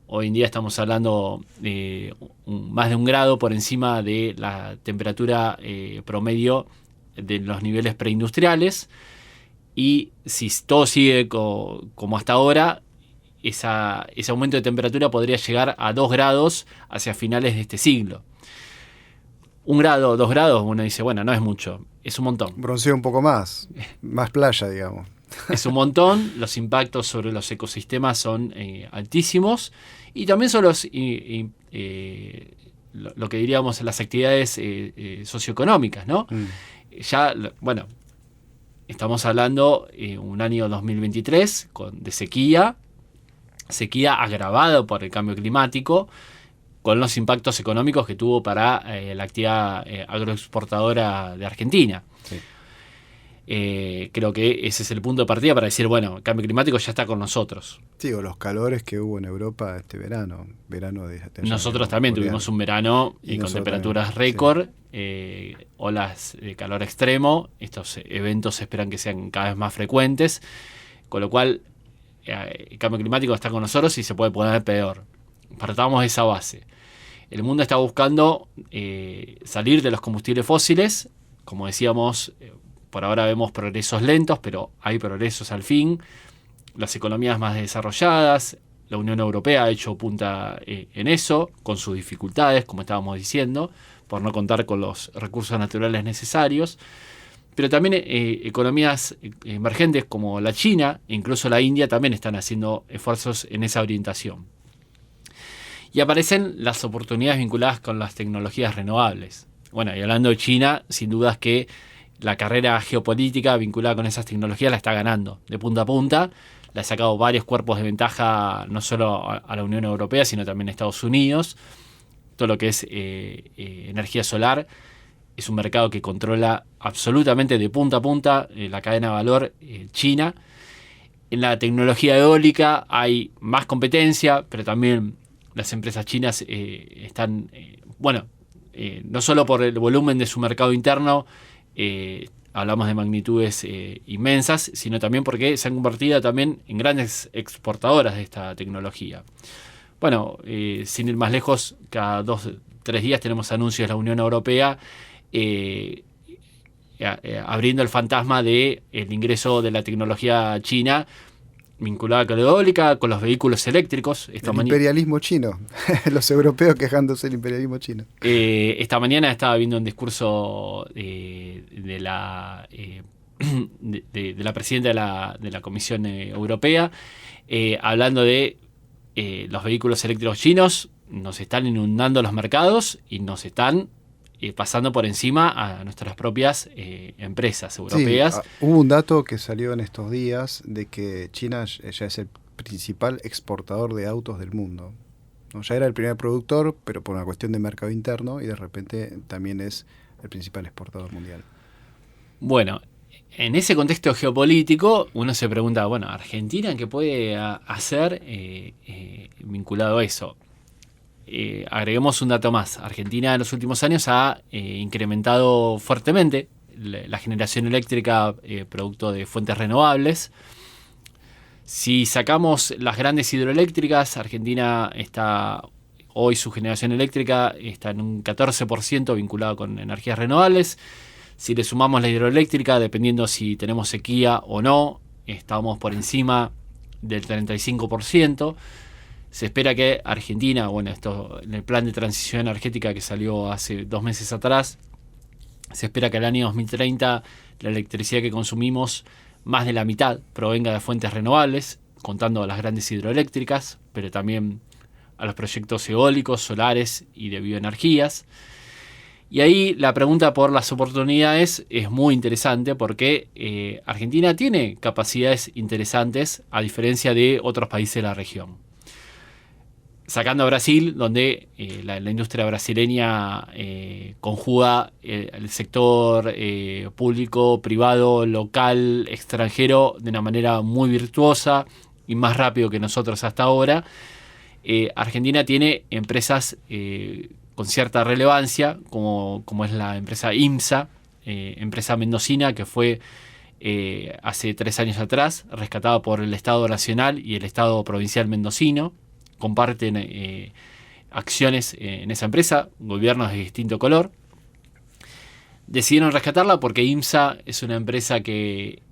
Hoy en día estamos hablando de más de 1 grado por encima de la temperatura promedio de los niveles preindustriales. Y si todo sigue como hasta ahora, ese aumento de temperatura podría llegar a 2 grados hacia finales de este siglo. 1 grado, 2 grados, uno dice, bueno, no es mucho, es un montón. Broncea un poco más playa, digamos. Es un montón, los impactos sobre los ecosistemas son altísimos, y también son lo que diríamos las actividades socioeconómicas, ¿no? Ya, bueno, estamos hablando un año 2023 de sequía agravada por el cambio climático, con los impactos económicos que tuvo para la actividad agroexportadora de Argentina. Sí. Creo que ese es el punto de partida para decir, bueno, el cambio climático ya está con nosotros. Sí, o los calores que hubo en Europa este verano nosotros también tuvimos un verano con temperaturas récord, sí. Olas de calor extremo. Estos eventos se esperan que sean cada vez más frecuentes, con lo cual el cambio climático está con nosotros y se puede poner peor. Partamos de esa base. El mundo está buscando salir de los combustibles fósiles. Como decíamos, por ahora vemos progresos lentos, pero hay progresos al fin. Las economías más desarrolladas, la Unión Europea ha hecho punta en eso, con sus dificultades, como estábamos diciendo, por no contar con los recursos naturales necesarios. Pero también economías emergentes como la China, incluso la India, también están haciendo esfuerzos en esa orientación. Y aparecen las oportunidades vinculadas con las tecnologías renovables. Bueno, y hablando de China, sin dudas que la carrera geopolítica vinculada con esas tecnologías la está ganando de punta a punta. le ha sacado varios cuerpos de ventaja, no solo a la Unión Europea, sino también a Estados Unidos. Todo lo que es energía solar es un mercado que controla absolutamente de punta a punta la cadena de valor China. En la tecnología eólica hay más competencia, pero también las empresas chinas están, no solo por el volumen de su mercado interno, hablamos de magnitudes inmensas, sino también porque se han convertido también en grandes exportadoras de esta tecnología. Bueno, sin ir más lejos, cada 2-3 días tenemos anuncios de la Unión Europea abriendo el fantasma del ingreso de la tecnología china vinculada con la eólica, con los vehículos eléctricos. El imperialismo chino, los europeos quejándose del imperialismo chino. Esta mañana estaba viendo un discurso de la presidenta de la Comisión Europea, hablando de los vehículos eléctricos chinos. Nos están inundando los mercados y nos están pasando por encima a nuestras propias empresas europeas. Sí, hubo un dato que salió en estos días de que China ya es el principal exportador de autos del mundo, ¿no? Ya era el primer productor, pero por una cuestión de mercado interno, y de repente también es el principal exportador mundial. Bueno, en ese contexto geopolítico uno se pregunta, bueno, ¿Argentina qué puede hacer vinculado a eso? Agreguemos un dato más. Argentina en los últimos años ha incrementado fuertemente la generación eléctrica producto de fuentes renovables. Si sacamos las grandes hidroeléctricas, Argentina está hoy, su generación eléctrica está en un 14% vinculado con energías renovables. Si le sumamos la hidroeléctrica, dependiendo si tenemos sequía o no, estamos por encima del 35%. Se espera que Argentina, esto en el plan de transición energética que salió hace 2 meses atrás, se espera que al año 2030 la electricidad que consumimos, más de la mitad provenga de fuentes renovables, contando a las grandes hidroeléctricas, pero también a los proyectos eólicos, solares y de bioenergías. Y ahí la pregunta por las oportunidades es muy interesante porque Argentina tiene capacidades interesantes a diferencia de otros países de la región. Sacando a Brasil, donde la industria brasileña conjuga el sector público, privado, local, extranjero de una manera muy virtuosa y más rápido que nosotros hasta ahora. Argentina tiene empresas con cierta relevancia, como es la empresa IMSA, empresa mendocina que fue hace 3 años atrás rescatada por el Estado Nacional y el Estado Provincial Mendocino. Comparten acciones en esa empresa, gobiernos de distinto color. Decidieron rescatarla porque IMSA es una empresa que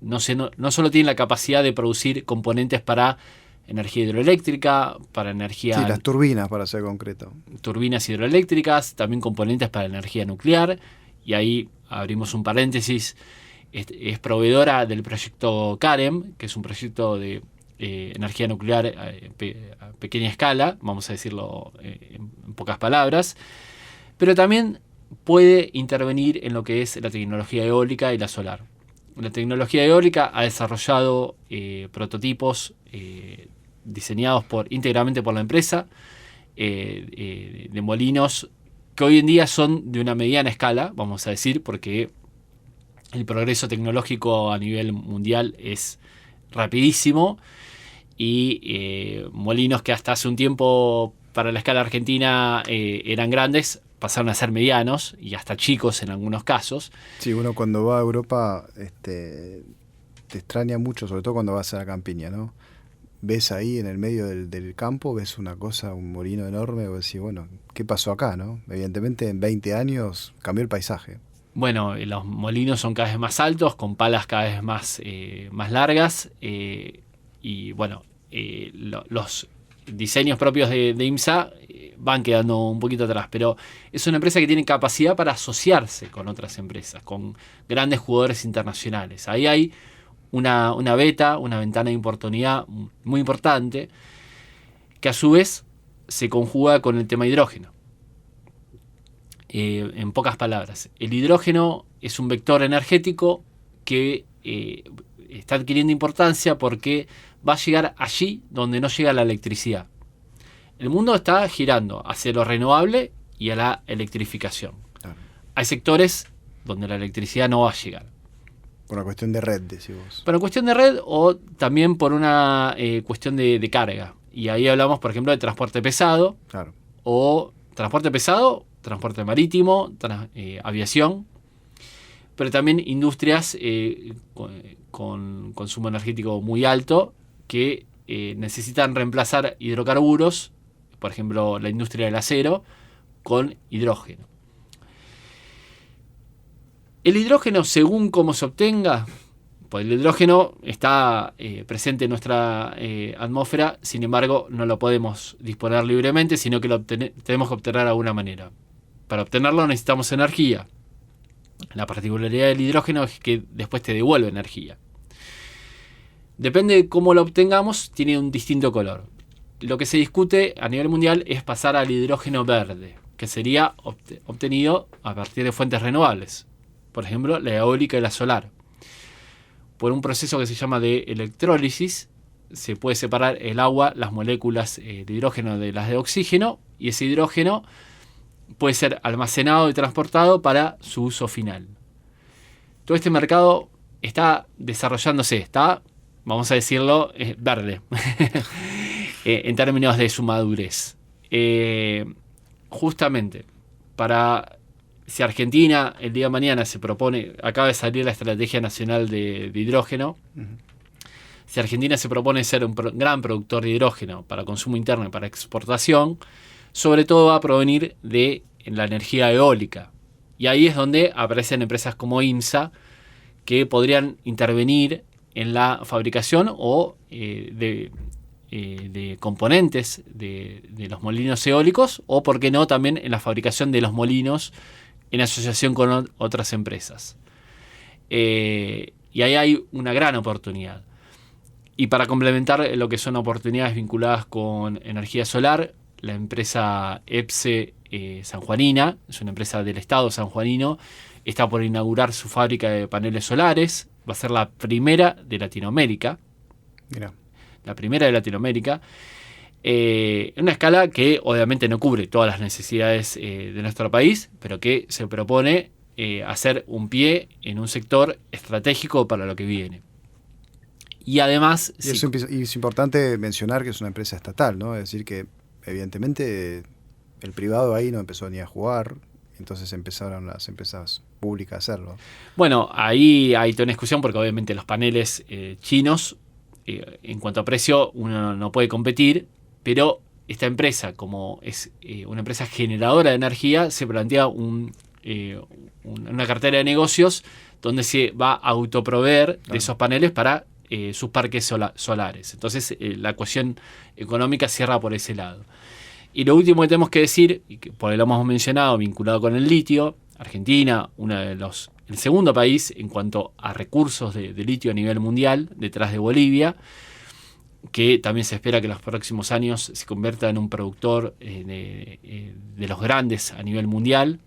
no solo tiene la capacidad de producir componentes para energía hidroeléctrica, para energía... Sí, las turbinas, para ser concreto. Turbinas hidroeléctricas, también componentes para energía nuclear, y ahí abrimos un paréntesis, es proveedora del proyecto CAREM, que es un proyecto de energía nuclear a pequeña escala, vamos a decirlo en pocas palabras, pero también puede intervenir en lo que es la tecnología eólica y la solar. La tecnología eólica ha desarrollado prototipos diseñados íntegramente por la empresa, de molinos que hoy en día son de una mediana escala, vamos a decir, porque el progreso tecnológico a nivel mundial es rapidísimo, y molinos que hasta hace un tiempo para la escala argentina eran grandes, pasaron a ser medianos y hasta chicos en algunos casos. Sí, uno cuando va a Europa te extraña mucho, sobre todo cuando vas a la campiña, ¿no? Ves ahí en el medio del campo, ves una cosa, un molino enorme, vos decís, bueno, ¿qué pasó acá, no? Evidentemente en 20 años cambió el paisaje. Bueno, los molinos son cada vez más altos, con palas cada vez más largas, y bueno, los diseños propios de IMSA van quedando un poquito atrás, pero es una empresa que tiene capacidad para asociarse con otras empresas, con grandes jugadores internacionales. Ahí hay una beta, una ventana de oportunidad muy importante, que a su vez se conjuga con el tema hidrógeno. En pocas palabras, el hidrógeno es un vector energético que está adquiriendo importancia porque va a llegar allí donde no llega la electricidad. El mundo está girando hacia lo renovable y a la electrificación. Claro. Hay sectores donde la electricidad no va a llegar. Por una cuestión de red, decís vos. Por una cuestión de red o también por una cuestión de carga. Y ahí hablamos, por ejemplo, de transporte pesado. Claro. O transporte pesado, transporte marítimo, aviación. Pero también industrias con consumo energético muy alto que necesitan reemplazar hidrocarburos, por ejemplo, la industria del acero, con hidrógeno. El hidrógeno, según cómo se obtenga, pues el hidrógeno está presente en nuestra atmósfera, sin embargo, no lo podemos disponer libremente, sino que lo tenemos que obtener de alguna manera. Para obtenerlo necesitamos energía. La particularidad del hidrógeno es que después te devuelve energía. Depende de cómo lo obtengamos, tiene un distinto color. Lo que se discute a nivel mundial es pasar al hidrógeno verde, que sería obtenido a partir de fuentes renovables. Por ejemplo, la eólica y la solar. Por un proceso que se llama de electrólisis, se puede separar el agua, las moléculas de hidrógeno de las de oxígeno, y ese hidrógeno puede ser almacenado y transportado para su uso final. Todo este mercado está desarrollándose, está, vamos a decirlo, verde, en términos de su madurez. Justamente, si Argentina el día de mañana se propone, acaba de salir la Estrategia Nacional de Hidrógeno, si Argentina se propone ser un gran productor de hidrógeno para consumo interno y para exportación, sobre todo va a provenir de la energía eólica. Y ahí es donde aparecen empresas como IMSA que podrían intervenir en la fabricación o de componentes de los molinos eólicos, o por qué no también en la fabricación de los molinos en asociación con otras empresas. Y ahí hay una gran oportunidad. Y para complementar lo que son oportunidades vinculadas con energía solar, la empresa EPSE sanjuanina, es una empresa del Estado sanjuanino, está por inaugurar su fábrica de paneles solares. Va a ser la primera de Latinoamérica. Mira. La primera de Latinoamérica. En una escala que obviamente no cubre todas las necesidades de nuestro país, pero que se propone hacer un pie en un sector estratégico para lo que viene. Y además... Y es importante mencionar que es una empresa estatal, ¿no? Es decir, que evidentemente el privado ahí no empezó ni a jugar, entonces empezaron las empresas públicas a hacerlo. Bueno, ahí hay toda una discusión porque obviamente los paneles chinos, en cuanto a precio, uno no puede competir, pero esta empresa, como es una empresa generadora de energía, se plantea una cartera de negocios donde se va a autoproveer de esos paneles para sus parques solares. Entonces la cuestión económica cierra por ese lado. Y lo último que tenemos que decir, y que por ahí lo hemos mencionado, vinculado con el litio, Argentina, el segundo país en cuanto a recursos de litio a nivel mundial, detrás de Bolivia, que también se espera que en los próximos años se convierta en un productor de los grandes a nivel mundial,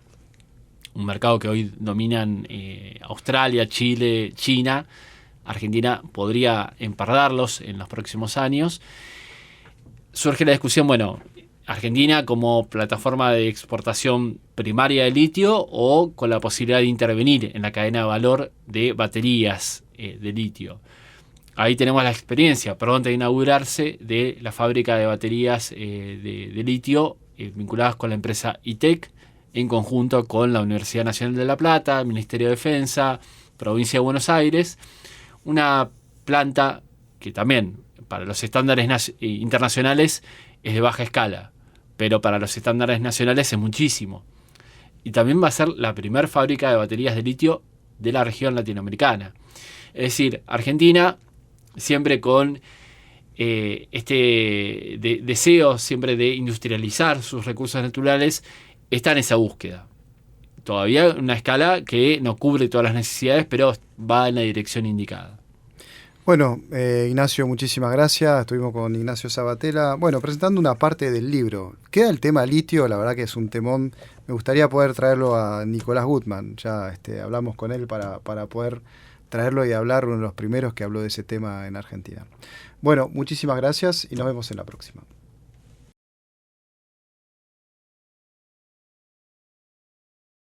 un mercado que hoy dominan Australia, Chile, China. Argentina podría empardarlos en los próximos años. Surge la discusión, bueno, Argentina como plataforma de exportación primaria de litio o con la posibilidad de intervenir en la cadena de valor de baterías de litio. Ahí tenemos la experiencia pronta de inaugurarse de la fábrica de baterías de litio vinculadas con la empresa ITEC en conjunto con la Universidad Nacional de La Plata, Ministerio de Defensa, Provincia de Buenos Aires. Una planta que también para los estándares internacionales es de baja escala, pero para los estándares nacionales es muchísimo. Y también va a ser la primera fábrica de baterías de litio de la región latinoamericana. Es decir, Argentina, siempre con deseo siempre de industrializar sus recursos naturales, está en esa búsqueda. Todavía una escala que no cubre todas las necesidades, pero va en la dirección indicada. Bueno, Ignacio, muchísimas gracias. Estuvimos con Ignacio Sabatella, presentando una parte del libro. Queda el tema litio, la verdad que es un temón. Me gustaría poder traerlo a Nicolás Gutmann. Ya hablamos con él para poder traerlo y hablar, uno de los primeros que habló de ese tema en Argentina. Bueno, muchísimas gracias y nos vemos en la próxima.